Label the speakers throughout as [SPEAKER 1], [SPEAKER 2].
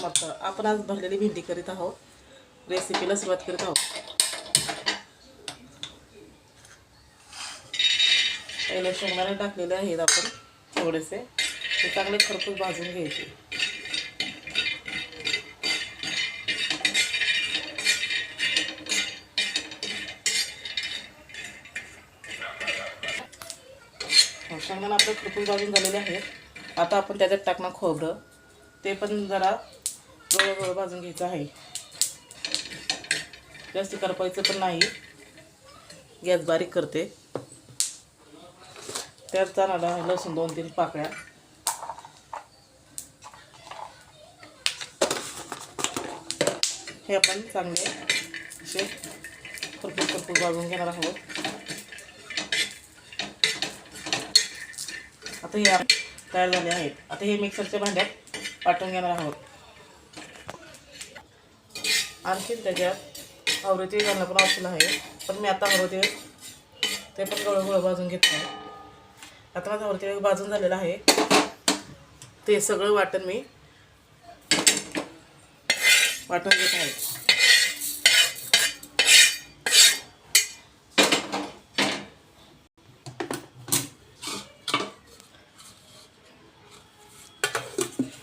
[SPEAKER 1] समर्थ. आपण आज भरलेली भेंडी करीत आहोत. रेसिपीला सुरुवात करीत आहोत. पहिले शेंगदाणे टाकलेले आहेत आपण थोडेसे. ते चांगले खरपूस भाजून घ्यायचे. शेंगदाणे आपले खरपूस भाजून झालेले आहेत. आता आपण त्याच्यात टाकणार खोबरं. ते पण जरा गळगळ भाजून घ्यायचं आहे. जास्त करपायचं पण नाही. गॅस बारीक करते. त्यात जाणार लसूण 2-3 पाकळ्या. हे आपण चांगले असे खरपूस भाजून घेणार आहोत. आता हे तयार झाले आहेत. आता हे मिक्सरच्या भांड्यात वाटून घेणार आहोत. आणखी त्याच्यात आवळीचे घालणं पण ऑप्शन आहे, पण मी आता आवळते ते पण गळगळ भाजून घेतलं आहे. आता माझं आवळते भाजून झालेलं आहे. ते सगळं वाटण मी वाटून घेत आहे.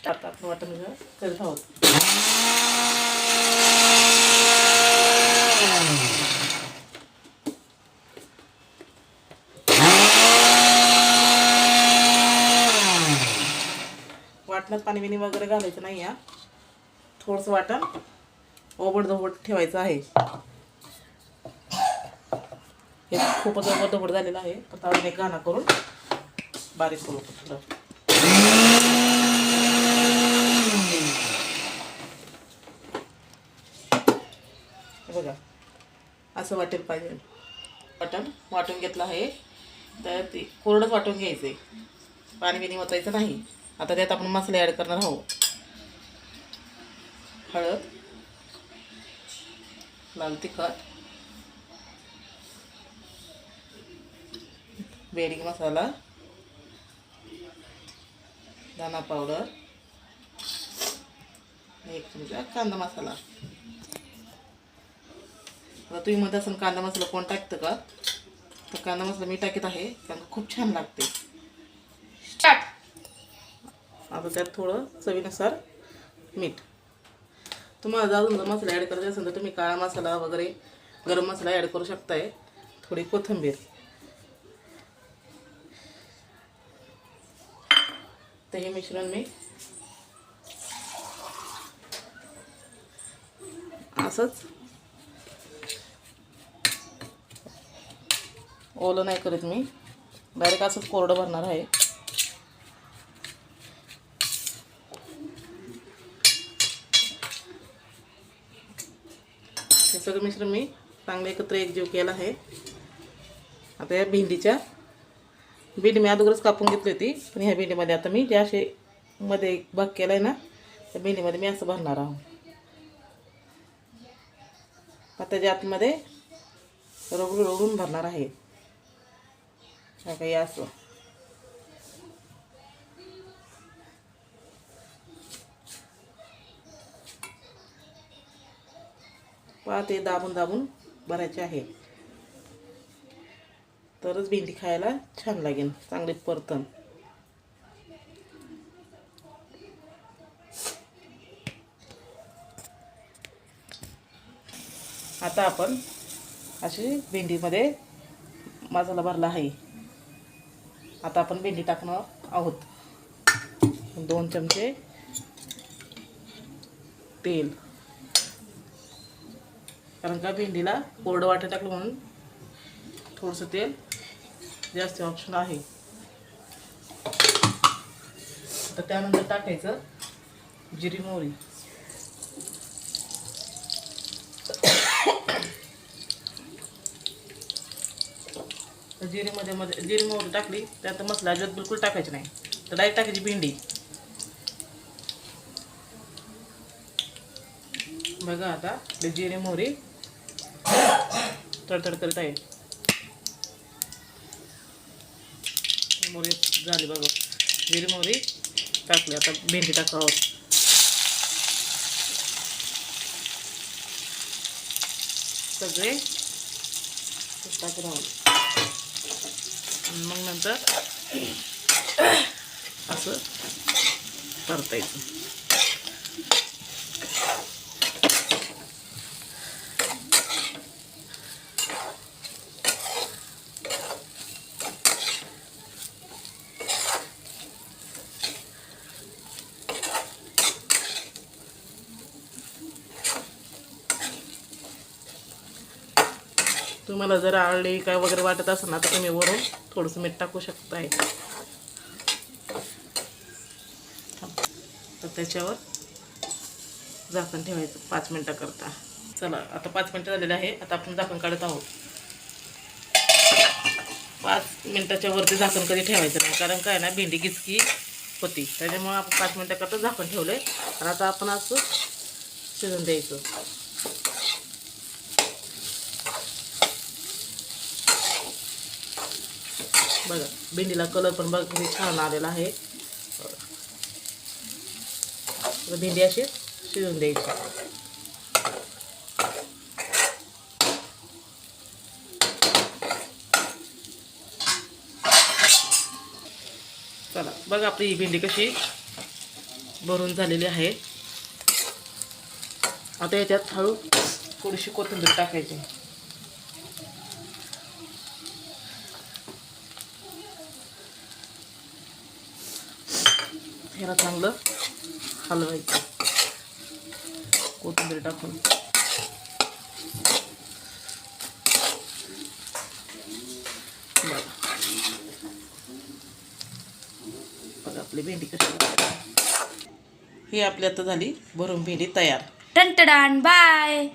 [SPEAKER 1] आता आपण वाटण करत आहोत. वाटणात पाणी बिणी वगैरे घालायचं नाही. या थोडंसं वाटण ओबडधोबड ठेवायचं आहे. हे खूपच ओबडधोबड झालेलं आहे. आता अजून एक गाणं करून बारीक करू थोडं. बघा असं वाटेल पाहिजे. वाटण वाटून घेतलं आहे. तर ते कोरडंच वाटून घ्यायचं आहे. पाणी बिणी ओतायचं नाही. आता त्यात आपण मसाले ॲड करणार आहोत. हळद, लाल तिखट, बेडगी मसाला, धना पावडर, 1 चमचा कांदा मसाला. आता तुम्ही म्हणत असाल कांदा मसाला कोण टाकतं का, तर कांदा मसाला मी टाकत आहे कारण खूप छान लागते. स्टार्ट. आता त्यात थोडं चवीनुसार मीठ. तुम्हाला अजून जर मसाला ॲड करायचा असेल तर तुम्ही काळा मसाला वगैरे गरम मसाला ॲड करू शकताय. थोडी कोथिंबीर. तर हे मिश्रण मी असंच ओलं नाही करत. मी डायरेक्ट असंच कोरडं भरणार आहे. हे सगळं मिश्रण मी चांगलं एकत्र एकजीव केलं आहे. आता या भेंडी मी अगोदरच कापून घेतली होती, पण ह्या भेंडीमध्ये आता मी ज्या असे मध्ये भाग केला आहे ना, त्या भेंडीमध्ये मी असं भरणार आहोत. आता त्याच्या आतमध्ये रगडून भरणार आहे. काही असं ते दाबून भरायचे आहे. तरच भेंडी खायला छान लागेल. चांगली परतन. आता आपण अशी भेंडीमध्ये मसाला भरला आहे. आता आपण भेंडी टाकणार आहोत. 2 चमचे तेल. कारण का भेंडीला कोरडं वाटण टाकलं म्हणून थोडंसं तेल जास्त ऑप्शन आहे. तर त्यानंतर टाकायचं जिरी मोहरी. जिरी मोहरी टाकली त्यात मसाला अजिबात बिलकुल टाकायची नाही. तर डायरेक्ट टाकायची भेंडी. बघा आता जिरी मोहरी तडतड करत आहे. मोहरी झाली बघा. जिरी मोहरी टाकली. आता भेंडी टाकावं. सगळे टाकून राहू आणि मग नंतर असं परतायचं. तुम्हाला जर आळी काय वगैरे वाटत असेल ना तर तुम्ही वरून थोडंसं मीठ टाकू शकताय. तर त्याच्यावर झाकण ठेवायचं 5 मिनिटाकरता. चला आता 5 मिनिटं झालेले आहे. आता आपण झाकण काढत आहोत. 5 मिनिटाच्या वरती झाकण कधी ठेवायचं नाही, कारण काय ना भेंडी गिचकी होती. त्याच्यामुळे आपण 5 मिनिटाकरता झाकण ठेवलं आहे. आणि आता आपण असं शिजून द्यायचं. बघा भेंडीला कलर पण बघा किती छान आलेला आहे. भेंडी अशी शिजून द्यायची. चला बघा आपली ही भेंडी कशी भरून झालेली आहे. आता याच्यात हळू थोडीशी कोथिंबीर टाकायची. ह्याला चांगलं हलवायचं कोथिंबीर टाकून. बघा आपली भेंडी कशी. ही आपली आता झाली भरून भेंडी तयार.
[SPEAKER 2] टन टन बाय.